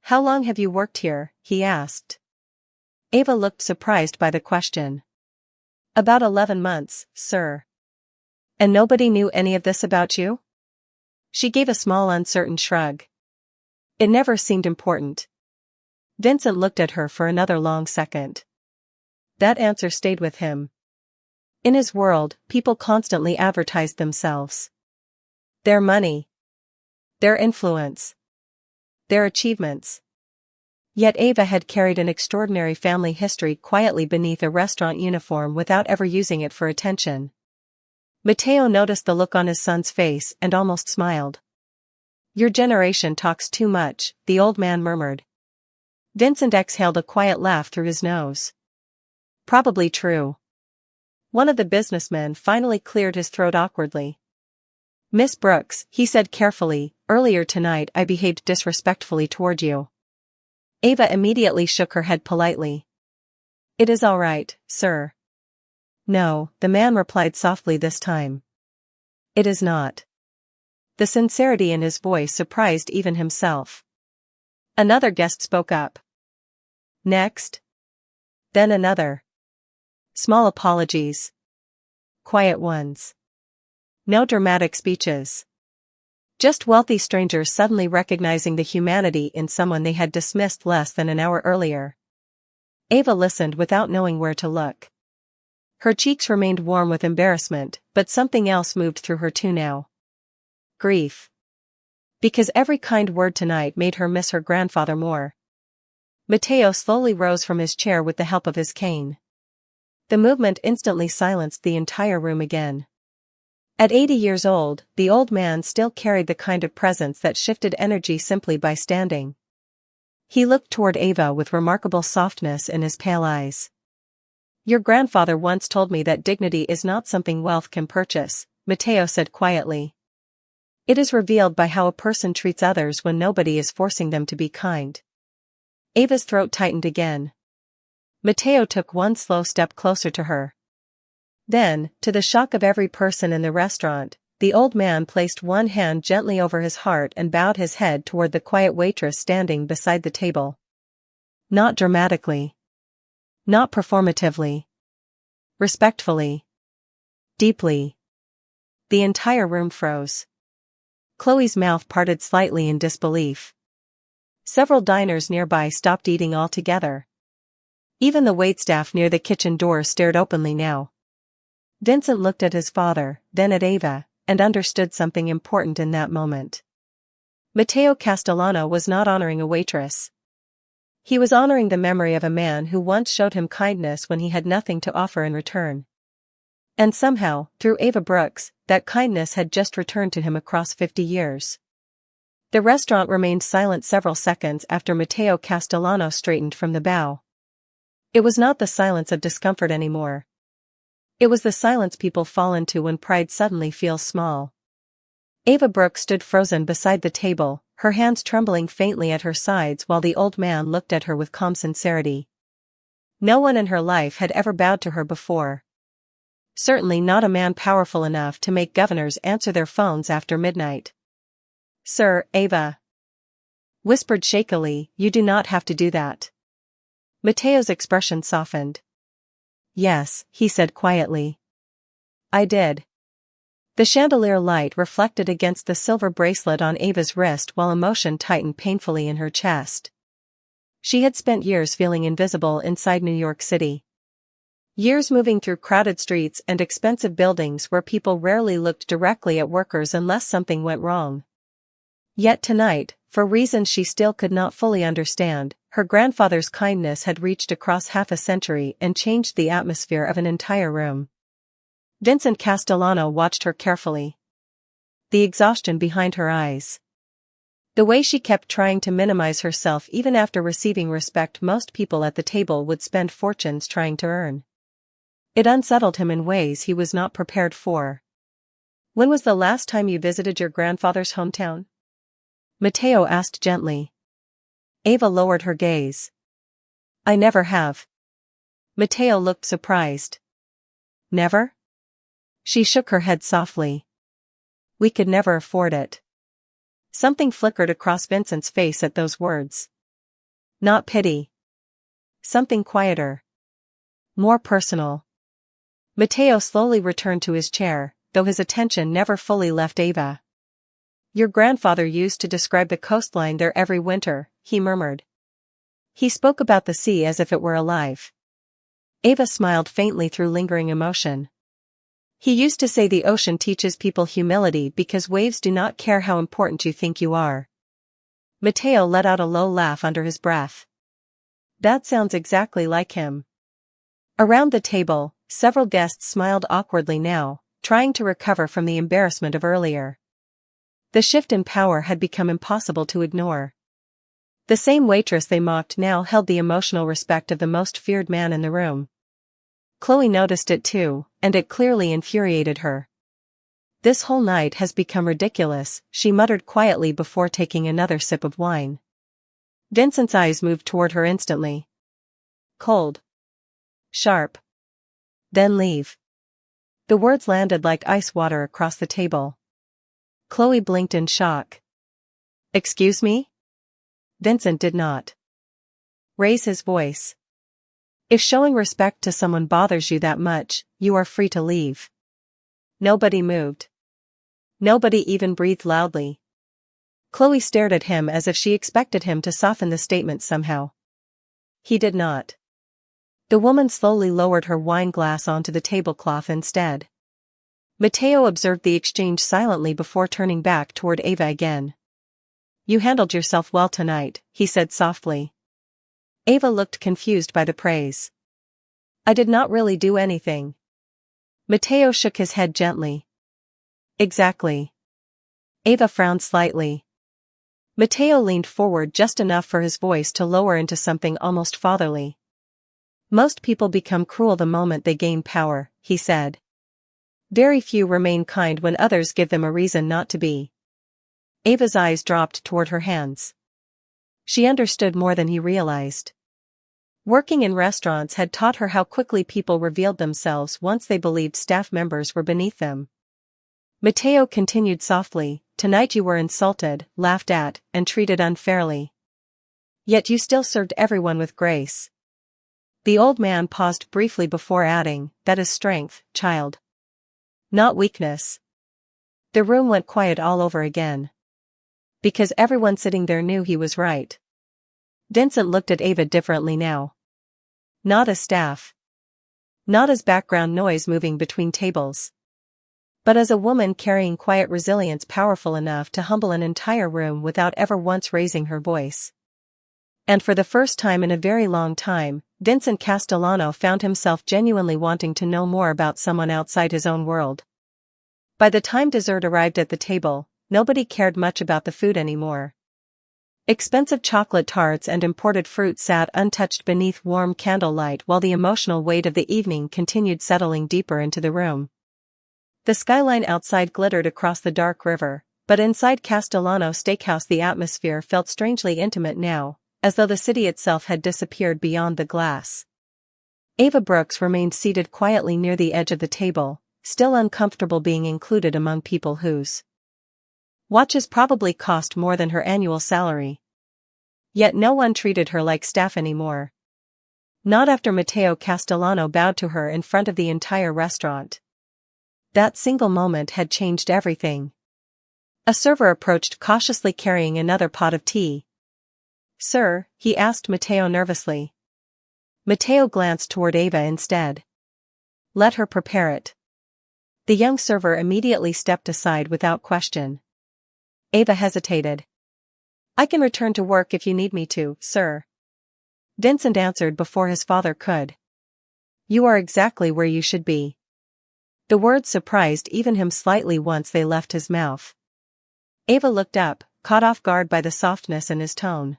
"How long have you worked here?" he asked. Ava looked surprised by the question. "About 11 months, sir." "And nobody knew any of this about you?" She gave a small uncertain shrug. "It never seemed important." Vincent looked at her for another long second. That answer stayed with him. In his world, people constantly advertised themselves. Their money. Their influence. Their achievements. Yet Ava had carried an extraordinary family history quietly beneath a restaurant uniform without ever using it for attention. Mateo noticed the look on his son's face and almost smiled. "Your generation talks too much," the old man murmured. Vincent exhaled a quiet laugh through his nose. "Probably true." One of the businessmen finally cleared his throat awkwardly. "Miss Brooks," he said carefully, "earlier tonight I behaved disrespectfully toward you." Ava immediately shook her head politely. "It is all right, sir." "No," the man replied softly this time. "It is not." The sincerity in his voice surprised even himself. Another guest spoke up. Next. Then another. Small apologies. Quiet ones. No dramatic speeches. Just wealthy strangers suddenly recognizing the humanity in someone they had dismissed less than an hour earlier. Ava listened without knowing where to look. Her cheeks remained warm with embarrassment, but something else moved through her too now. Grief. Because every kind word tonight made her miss her grandfather more. Mateo slowly rose from his chair with the help of his cane. The movement instantly silenced the entire room again. At 80 years old, the old man still carried the kind of presence that shifted energy simply by standing. He looked toward Ava with remarkable softness in his pale eyes. Your grandfather once told me that dignity is not something wealth can purchase, Mateo said quietly. It is revealed by how a person treats others when nobody is forcing them to be kind. Ava's throat tightened again. Mateo took one slow step closer to her. Then, to the shock of every person in the restaurant, the old man placed one hand gently over his heart and bowed his head toward the quiet waitress standing beside the table. Not dramatically. Not performatively. Respectfully. Deeply. The entire room froze. Chloe's mouth parted slightly in disbelief. Several diners nearby stopped eating altogether. Even the waitstaff near the kitchen door stared openly now. Vincent looked at his father, then at Ava, and understood something important in that moment. Mateo Castellano was not honoring a waitress. He was honoring the memory of a man who once showed him kindness when he had nothing to offer in return. And somehow, through Ava Brooks, that kindness had just returned to him across 50 years. The restaurant remained silent several seconds after Mateo Castellano straightened from the bow. It was not the silence of discomfort anymore. It was the silence people fall into when pride suddenly feels small. Ava Brooks stood frozen beside the table, her hands trembling faintly at her sides while the old man looked at her with calm sincerity. No one in her life had ever bowed to her before. Certainly not a man powerful enough to make governors answer their phones after midnight. Sir, Ava whispered shakily, you do not have to do that. Mateo's expression softened. Yes, he said quietly. I did. The chandelier light reflected against the silver bracelet on Ava's wrist while emotion tightened painfully in her chest. She had spent years feeling invisible inside New York City. Years moving through crowded streets and expensive buildings where people rarely looked directly at workers unless something went wrong. Yet tonight, for reasons she still could not fully understand, her grandfather's kindness had reached across half a century and changed the atmosphere of an entire room. Vincent Castellano watched her carefully. The exhaustion behind her eyes. The way she kept trying to minimize herself even after receiving respect most people at the table would spend fortunes trying to earn. It unsettled him in ways he was not prepared for. When was the last time you visited your grandfather's hometown? Mateo asked gently. Ava lowered her gaze. I never have. Mateo looked surprised. Never? She shook her head softly. We could never afford it. Something flickered across Vincent's face at those words. Not pity. Something quieter. More personal. Mateo slowly returned to his chair, though his attention never fully left Ava. Your grandfather used to describe the coastline there every winter, he murmured. He spoke about the sea as if it were alive. Ava smiled faintly through lingering emotion. He used to say the ocean teaches people humility because waves do not care how important you think you are. Mateo let out a low laugh under his breath. That sounds exactly like him. Around the table, several guests smiled awkwardly now, trying to recover from the embarrassment of earlier. The shift in power had become impossible to ignore. The same waitress they mocked now held the emotional respect of the most feared man in the room. Chloe noticed it too, and it clearly infuriated her. This whole night has become ridiculous, she muttered quietly before taking another sip of wine. Vincent's eyes moved toward her instantly. Cold. Sharp. Then leave. The words landed like ice water across the table. Chloe blinked in shock. Excuse me? Vincent did not. raise his voice. If showing respect to someone bothers you that much, you are free to leave. Nobody moved. Nobody even breathed loudly. Chloe stared at him as if she expected him to soften the statement somehow. He did not. The woman slowly lowered her wine glass onto the tablecloth instead. Mateo observed the exchange silently before turning back toward Ava again. You handled yourself well tonight, he said softly. Ava looked confused by the praise. I did not really do anything. Mateo shook his head gently. Exactly. Ava frowned slightly. Mateo leaned forward just enough for his voice to lower into something almost fatherly. Most people become cruel the moment they gain power, he said. Very few remain kind when others give them a reason not to be. Ava's eyes dropped toward her hands. She understood more than he realized. Working in restaurants had taught her how quickly people revealed themselves once they believed staff members were beneath them. Mateo continued softly, tonight you were insulted, laughed at, and treated unfairly. Yet you still served everyone with grace. The old man paused briefly before adding, that is strength, child. Not weakness. The room went quiet all over again. Because everyone sitting there knew he was right. Vincent looked at Ava differently now. Not as staff. Not as background noise moving between tables. But as a woman carrying quiet resilience powerful enough to humble an entire room without ever once raising her voice. And for the first time in a very long time, Vincent Castellano found himself genuinely wanting to know more about someone outside his own world. By the time dessert arrived at the table, nobody cared much about the food anymore. Expensive chocolate tarts and imported fruit sat untouched beneath warm candlelight while the emotional weight of the evening continued settling deeper into the room. The skyline outside glittered across the dark river, but inside Castellano Steakhouse the atmosphere felt strangely intimate now, as though the city itself had disappeared beyond the glass. Ava Brooks remained seated quietly near the edge of the table, still uncomfortable being included among people whose watches probably cost more than her annual salary. Yet no one treated her like staff anymore. Not after Mateo Castellano bowed to her in front of the entire restaurant. That single moment had changed everything. A server approached cautiously carrying another pot of tea. Sir, he asked Mateo nervously. Mateo glanced toward Ava instead. Let her prepare it. The young server immediately stepped aside without question. Ava hesitated. I can return to work if you need me to, sir. Vincent answered before his father could. You are exactly where you should be. The words surprised even him slightly once they left his mouth. Ava looked up, caught off guard by the softness in his tone.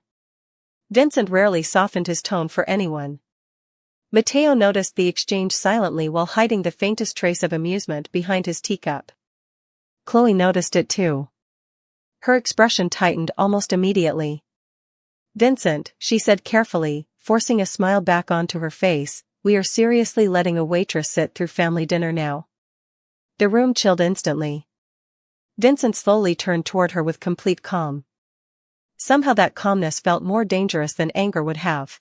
Vincent rarely softened his tone for anyone. Mateo noticed the exchange silently while hiding the faintest trace of amusement behind his teacup. Chloe noticed it too. Her expression tightened almost immediately. Vincent, she said carefully, forcing a smile back onto her face, we are seriously letting a waitress sit through family dinner now. The room chilled instantly. Vincent slowly turned toward her with complete calm. Somehow that calmness felt more dangerous than anger would have.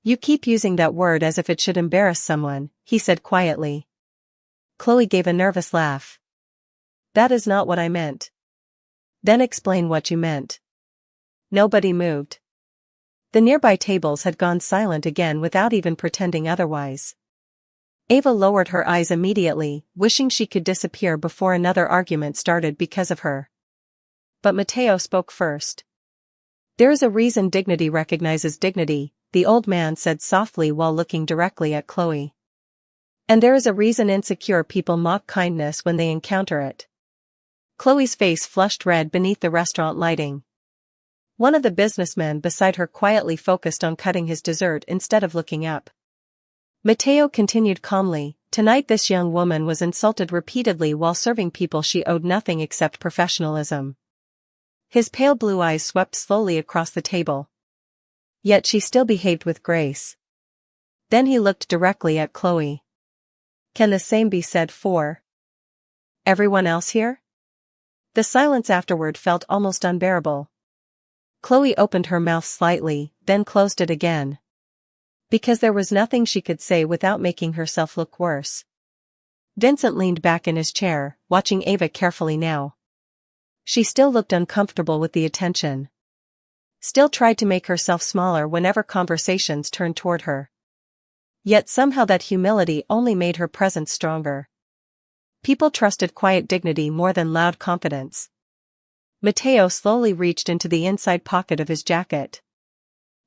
You keep using that word as if it should embarrass someone, he said quietly. Chloe gave a nervous laugh. That is not what I meant. Then explain what you meant. Nobody moved. The nearby tables had gone silent again without even pretending otherwise. Ava lowered her eyes immediately, wishing she could disappear before another argument started because of her. But Mateo spoke first. There is a reason dignity recognizes dignity, the old man said softly while looking directly at Chloe. And there is a reason insecure people mock kindness when they encounter it. Chloe's face flushed red beneath the restaurant lighting. One of the businessmen beside her quietly focused on cutting his dessert instead of looking up. Mateo continued calmly, tonight this young woman was insulted repeatedly while serving people she owed nothing except professionalism. His pale blue eyes swept slowly across the table. Yet she still behaved with grace. Then he looked directly at Chloe. Can the same be said for everyone else here? The silence afterward felt almost unbearable. Chloe opened her mouth slightly, then closed it again. Because there was nothing she could say without making herself look worse. Vincent leaned back in his chair, watching Ava carefully now. She still looked uncomfortable with the attention. Still tried to make herself smaller whenever conversations turned toward her. Yet somehow that humility only made her presence stronger. People trusted quiet dignity more than loud confidence. Mateo slowly reached into the inside pocket of his jacket.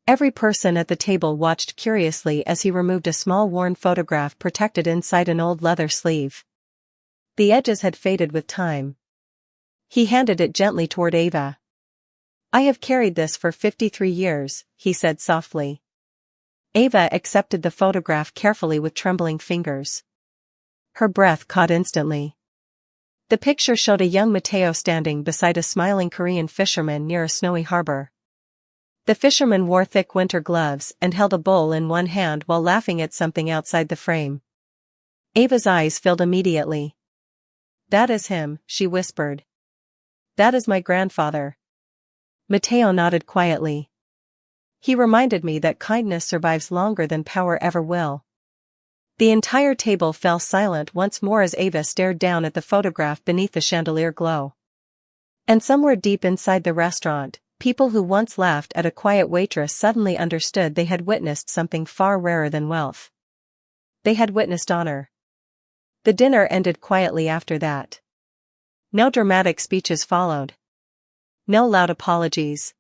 Every person at the table watched curiously as he removed a small worn photograph protected inside an old leather sleeve. The edges had faded with time. He handed it gently toward Ava. "I have carried this for 53 years, he said softly. Ava accepted the photograph carefully with trembling fingers. Her breath caught instantly. The picture showed a young Mateo standing beside a smiling Korean fisherman near a snowy harbor. The fisherman wore thick winter gloves and held a bowl in one hand while laughing at something outside the frame. Ava's eyes filled immediately. "That is him," she whispered. "That is my grandfather." Mateo nodded quietly. "He reminded me that kindness survives longer than power ever will." The entire table fell silent once more as Ava stared down at the photograph beneath the chandelier glow. And somewhere deep inside the restaurant, people who once laughed at a quiet waitress suddenly understood they had witnessed something far rarer than wealth. They had witnessed honor. The dinner ended quietly after that. No dramatic speeches followed. No loud apologies.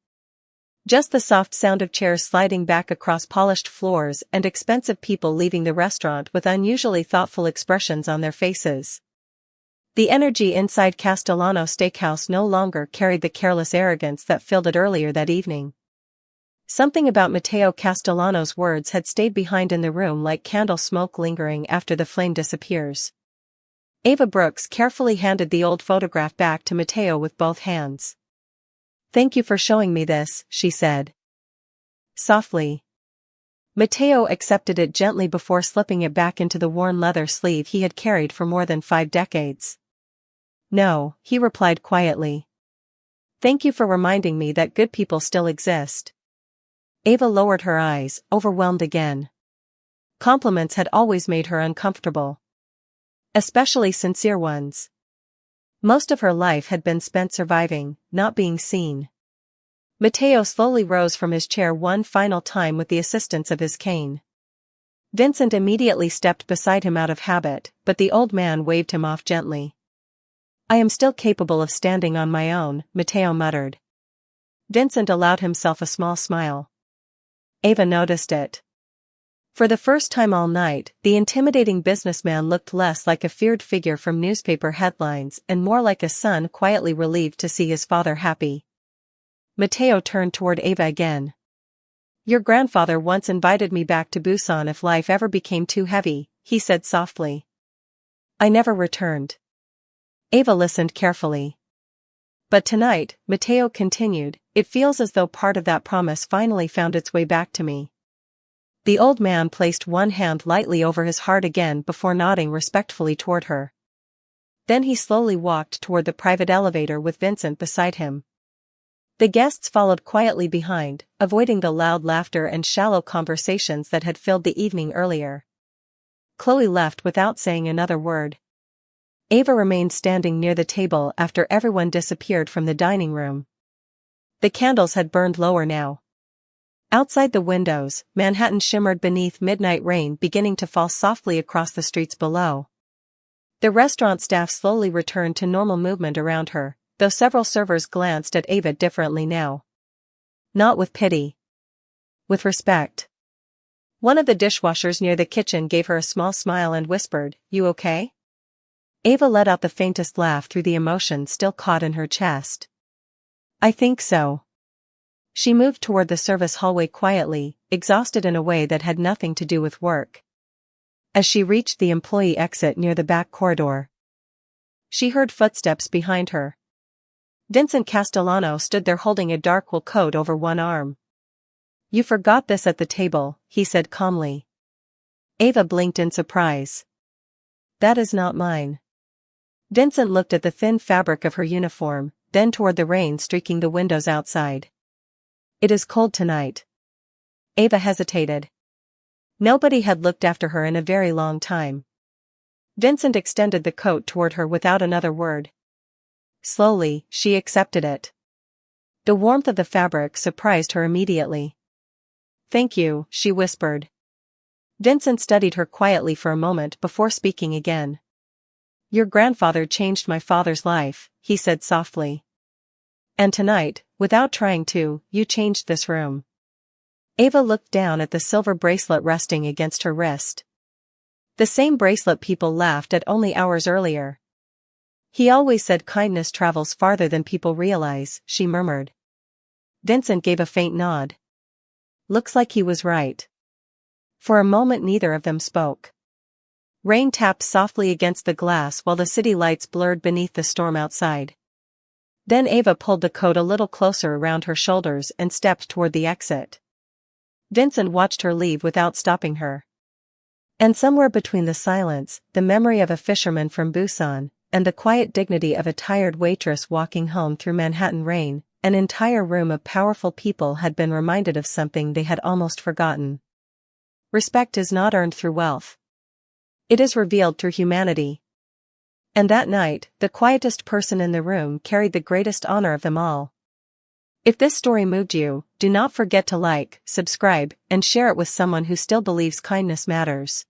Just the soft sound of chairs sliding back across polished floors and expensive people leaving the restaurant with unusually thoughtful expressions on their faces. The energy inside Castellano Steakhouse no longer carried the careless arrogance that filled it earlier that evening. Something about Mateo Castellano's words had stayed behind in the room like candle smoke lingering after the flame disappears. Ava Brooks carefully handed the old photograph back to Mateo with both hands. "Thank you for showing me this," she said softly. Mateo accepted it gently before slipping it back into the worn leather sleeve he had carried for more than 5 decades. "No," he replied quietly. "Thank you for reminding me that good people still exist." Ava lowered her eyes, overwhelmed again. Compliments had always made her uncomfortable. Especially sincere ones. Most of her life had been spent surviving, not being seen. Mateo slowly rose from his chair one final time with the assistance of his cane. Vincent immediately stepped beside him out of habit, but the old man waved him off gently. "I am still capable of standing on my own," Mateo muttered. Vincent allowed himself a small smile. Ava noticed it. For the first time all night, the intimidating businessman looked less like a feared figure from newspaper headlines and more like a son quietly relieved to see his father happy. Mateo turned toward Ava again. "Your grandfather once invited me back to Busan if life ever became too heavy," he said softly. "I never returned." Ava listened carefully. "But tonight," Mateo continued, "it feels as though part of that promise finally found its way back to me." The old man placed one hand lightly over his heart again before nodding respectfully toward her. Then he slowly walked toward the private elevator with Vincent beside him. The guests followed quietly behind, avoiding the loud laughter and shallow conversations that had filled the evening earlier. Chloe left without saying another word. Ava remained standing near the table after everyone disappeared from the dining room. The candles had burned lower now. Outside the windows, Manhattan shimmered beneath midnight rain beginning to fall softly across the streets below. The restaurant staff slowly returned to normal movement around her, though several servers glanced at Ava differently now. Not with pity. With respect. One of the dishwashers near the kitchen gave her a small smile and whispered, "You okay?" Ava let out the faintest laugh through the emotion still caught in her chest. "I think so." She moved toward the service hallway quietly, exhausted in a way that had nothing to do with work. As she reached the employee exit near the back corridor, she heard footsteps behind her. Vincent Castellano stood there holding a dark wool coat over one arm. "You forgot this at the table," he said calmly. Ava blinked in surprise. "That is not mine." Vincent looked at the thin fabric of her uniform, then toward the rain streaking the windows outside. It is cold tonight. Ava hesitated. Nobody had looked after her in a very long time. Vincent extended the coat toward her without another word. Slowly, she accepted it. The warmth of the fabric surprised her immediately. "Thank you," she whispered. Vincent studied her quietly for a moment before speaking again. "Your grandfather changed my father's life," he said softly. "And tonight, without trying to, you changed this room." Ava looked down at the silver bracelet resting against her wrist. The same bracelet people laughed at only hours earlier. "He always said kindness travels farther than people realize," she murmured. Vincent gave a faint nod. Looks like he was right. For a moment neither of them spoke. Rain tapped softly against the glass while the city lights blurred beneath the storm outside. Then Ava pulled the coat a little closer around her shoulders and stepped toward the exit. Vincent watched her leave without stopping her. And somewhere between the silence, the memory of a fisherman from Busan, and the quiet dignity of a tired waitress walking home through Manhattan rain, an entire room of powerful people had been reminded of something they had almost forgotten. Respect is not earned through wealth. It is revealed through humanity. And that night, the quietest person in the room carried the greatest honor of them all. If this story moved you, do not forget to like, subscribe, and share it with someone who still believes kindness matters.